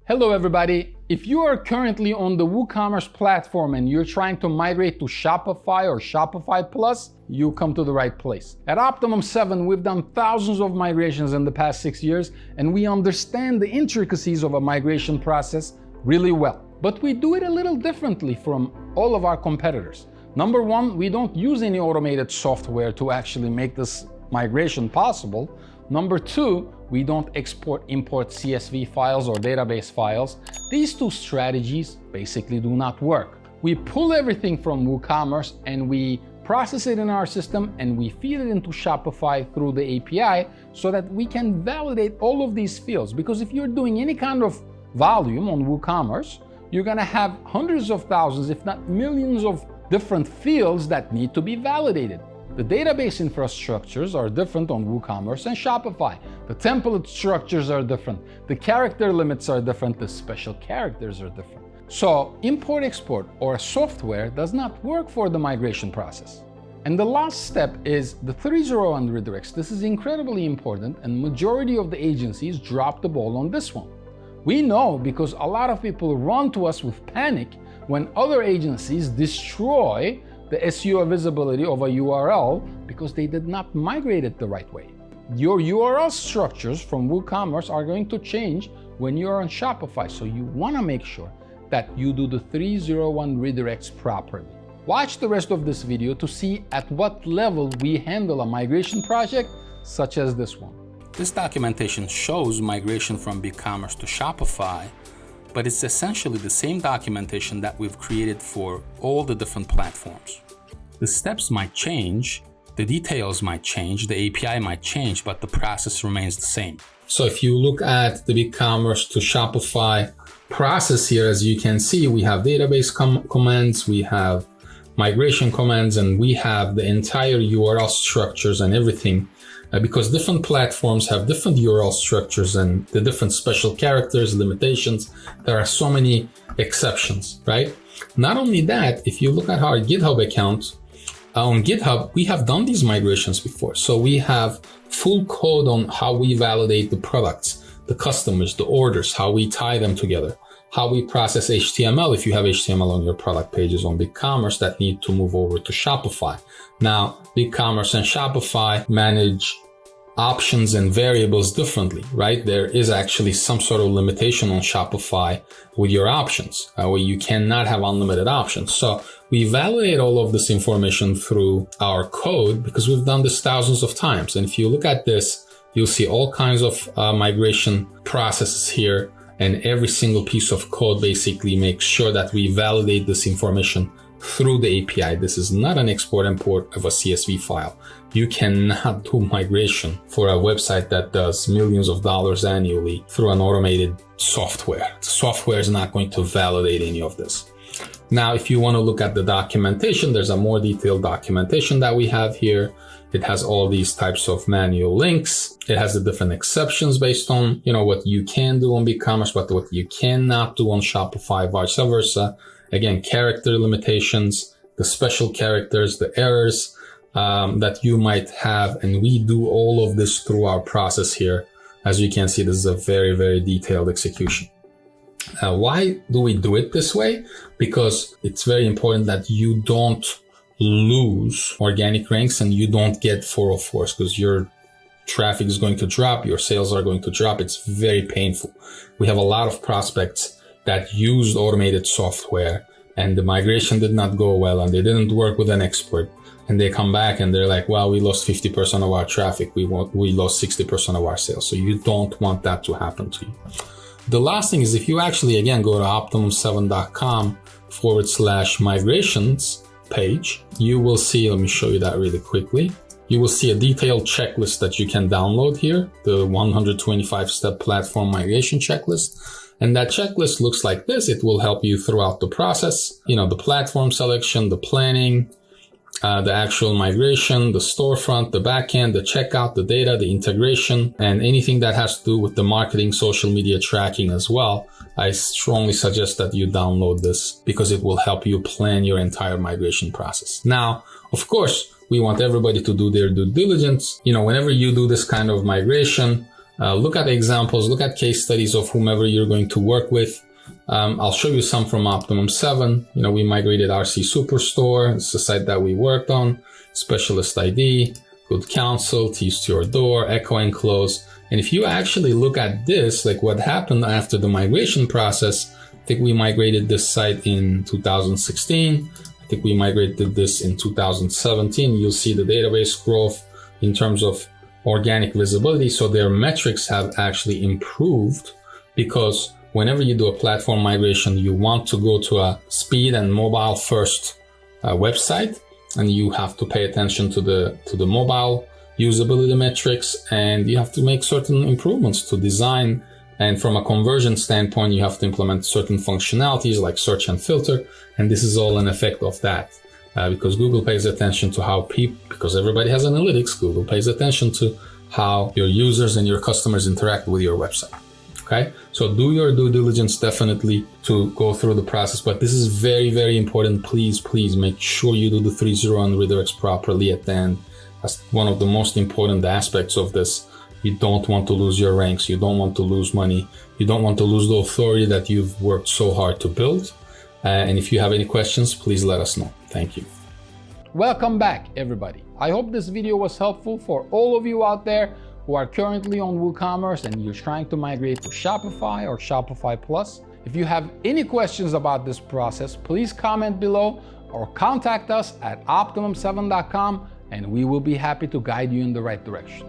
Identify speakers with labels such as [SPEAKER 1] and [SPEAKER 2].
[SPEAKER 1] Hello everybody. If you are currently on the WooCommerce platform and you're trying to migrate to Shopify or Shopify Plus, you come to the right place. At Optimum7, we've done thousands of migrations in the past 6 years, and we understand the intricacies of a migration process really well. But we do it a little differently from all of our competitors. Number one, we don't use any automated software to actually make this migration possible. Number two, we don't import CSV files or database files. These two strategies basically do not work. We pull everything from WooCommerce and we process it in our system and we feed it into Shopify through the API so that we can validate all of these fields. Because if you're doing any kind of volume on WooCommerce, you're gonna have hundreds of thousands, if not millions of different fields that need to be validated. The database infrastructures are different on WooCommerce and Shopify. The template structures are different. The character limits are different. The special characters are different. So import-export or software does not work for the migration process. And the last step is the 301 redirects. This is incredibly important, and majority of the agencies drop the ball on this one. We know because a lot of people run to us with panic when other agencies destroy the SEO visibility of a URL because they did not migrate it the right way. Your URL structures from WooCommerce are going to change when you're on Shopify, so you want to make sure that you do the 301 redirects properly. Watch the rest of this video to see at what level we handle a migration project such as this one.
[SPEAKER 2] This documentation shows migration from BigCommerce to Shopify, but it's essentially the same documentation that we've created for all the different platforms. The steps might change, the details might change, the API might change, but the process remains the same. So if you look at the BigCommerce to Shopify process here, as you can see, we have database commands, we have migration commands, and we have the entire URL structures and everything. Because different platforms have different URL structures and the different special characters, limitations, there are so many exceptions, right? Not only that, if you look at our GitHub account, on GitHub, we have done these migrations before. So we have full code on how we validate the products, the customers, the orders, how we tie them together, how we process HTML if you have HTML on your product pages on BigCommerce that need to move over to Shopify. Now, BigCommerce and Shopify manage options and variables differently, right? There is actually some sort of limitation on Shopify with your options, where you cannot have unlimited options. So we validate all of this information through our code because we've done this thousands of times. And if you look at this, you'll see all kinds of migration processes here, and every single piece of code basically makes sure that we validate this information through the API. This is not an export-import of a CSV file. You cannot do migration for a website that does millions of dollars annually through an automated software. The software is not going to validate any of this. Now, if you want to look at the documentation, there's a more detailed documentation that we have here. It has all these types of manual links. It has the different exceptions based on, what you can do on BigCommerce, but what you cannot do on Shopify, vice versa. Again, character limitations, the special characters, the errors that you might have. And we do all of this through our process here. As you can see, this is a very, very detailed execution. Why do we do it this way? Because it's very important that you don't lose organic ranks and you don't get 404s, because your traffic is going to drop, your sales are going to drop. It's very painful. We have a lot of prospects that used automated software and the migration did not go well and they didn't work with an expert, and they come back and they're like, well, we lost 50% of our traffic. We lost 60% of our sales. So you don't want that to happen to you. The last thing is, if you actually, again, go to optimum7.com/migrations page, you will see, let me show you that really quickly. You will see a detailed checklist that you can download here, the 125-step platform migration checklist. And that checklist looks like this. It will help you throughout the process, the platform selection, the planning, the actual migration, the storefront, the backend, the checkout, the data, the integration, and anything that has to do with the marketing, social media tracking as well. I strongly suggest that you download this because it will help you plan your entire migration process. Now, of course, we want everybody to do their due diligence. Whenever you do this kind of migration, Look at examples, look at case studies of whomever you're going to work with. I'll show you some from Optimum7. We migrated RC Superstore. It's the site that we worked on. Specialist ID, Good Counsel, Tease to Your Door, Echo Enclose. And if you actually look at this, like what happened after the migration process, I think we migrated this site in 2016. I think we migrated this in 2017. You'll see the database growth in terms of organic visibility. So their metrics have actually improved, because whenever you do a platform migration, you want to go to a speed and mobile first website, and you have to pay attention to the mobile usability metrics, and you have to make certain improvements to design. And from a conversion standpoint, you have to implement certain functionalities like search and filter. And this is all an effect of that, because Google pays attention to how because everybody has analytics, Google pays attention to how your users and your customers interact with your website. Okay, so do your due diligence definitely to go through the process, but this is very, very important. Please make sure you do the 3.0 and redirects properly at the end. That's one of the most important aspects of this. You don't want to lose your ranks. You don't want to lose money. You don't want to lose the authority that you've worked so hard to build. And if you have any questions, please let us know. Thank you.
[SPEAKER 1] Welcome back, everybody. I hope this video was helpful for all of you out there who are currently on WooCommerce and you're trying to migrate to Shopify or Shopify Plus. If you have any questions about this process, please comment below or contact us at Optimum7.com, and we will be happy to guide you in the right direction.